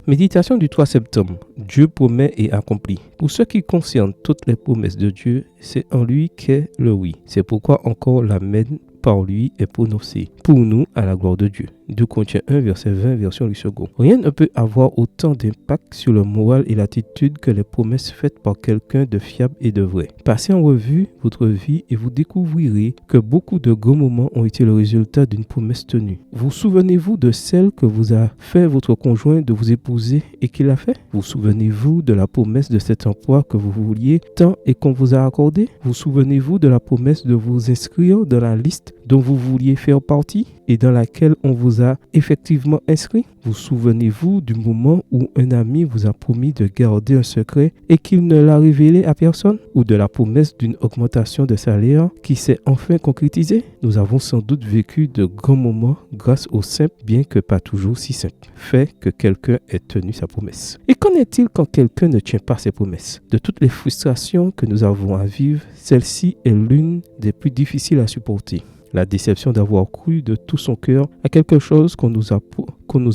Méditation du 3 septembre. Dieu promet et accomplit. Pour ce qui concerne toutes les promesses de Dieu, c'est en lui qu'est le oui. C'est pourquoi encore l'amen par lui est prononcé. Pour nous, à la gloire de Dieu. 2 Corinthiens 1, verset 20, version Lusegon. Rien ne peut avoir autant d'impact sur le moral et l'attitude que les promesses faites par quelqu'un de fiable et de vrai. Passez en revue votre vie et vous découvrirez que beaucoup de grands moments ont été le résultat d'une promesse tenue. Vous souvenez-vous de celle que vous a fait votre conjoint de vous épouser et qu'il a fait? Vous souvenez-vous de la promesse de cet emploi que vous vouliez tant et qu'on vous a accordé? Vous souvenez-vous de la promesse de vous inscrire dans la liste dont vous vouliez faire partie et dans laquelle on vous a effectivement inscrit? Vous souvenez-vous du moment où un ami vous a promis de garder un secret et qu'il ne l'a révélé à personne? Ou de la promesse d'une augmentation de salaire qui s'est enfin concrétisée? Nous avons sans doute vécu de grands moments grâce au simple, bien que pas toujours si simple, fait que quelqu'un ait tenu sa promesse. Et qu'en est-il quand quelqu'un ne tient pas ses promesses? De toutes les frustrations que nous avons à vivre, celle-ci est l'une des plus difficiles à supporter. La déception d'avoir cru de tout son cœur à quelque chose qu'on nous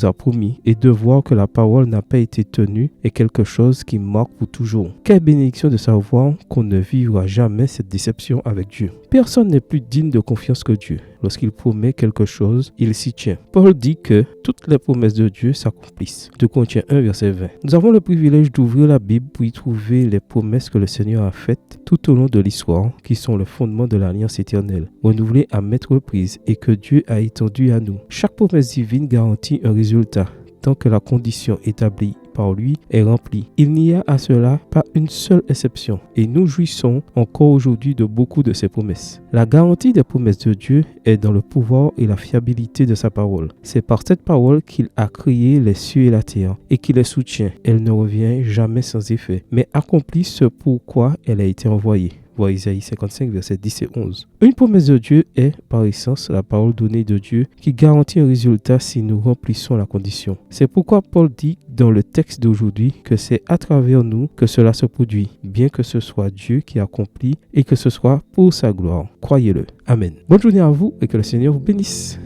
a promis et de voir que la parole n'a pas été tenue est quelque chose qui marque pour toujours. Quelle bénédiction de savoir qu'on ne vivra jamais cette déception avec Dieu. Personne n'est plus digne de confiance que Dieu. Lorsqu'il promet quelque chose, il s'y tient. Paul dit que toutes les promesses de Dieu s'accomplissent. 2 Corinthiens 1, verset 20. Nous avons le privilège d'ouvrir la Bible pour y trouver les promesses que le Seigneur a faites tout au long de l'histoire, qui sont le fondement de l'alliance éternelle, renouvelée à maintes reprises et que Dieu a étendu à nous. Chaque promesse divine garantit un résultat, tant que la condition établie par lui est remplie. Il n'y a à cela pas une seule exception et nous jouissons encore aujourd'hui de beaucoup de ses promesses. La garantie des promesses de Dieu est dans le pouvoir et la fiabilité de sa parole. C'est par cette parole qu'il a créé les cieux et la terre et qu'il les soutient. Elle ne revient jamais sans effet, mais accomplit ce pourquoi elle a été envoyée. Voir Isaïe 55, versets 10 et 11. Une promesse de Dieu est, par essence, la parole donnée de Dieu qui garantit un résultat si nous remplissons la condition. C'est pourquoi Paul dit dans le texte d'aujourd'hui que c'est à travers nous que cela se produit, bien que ce soit Dieu qui accomplit et que ce soit pour sa gloire. Croyez-le. Amen. Bonne journée à vous et que le Seigneur vous bénisse.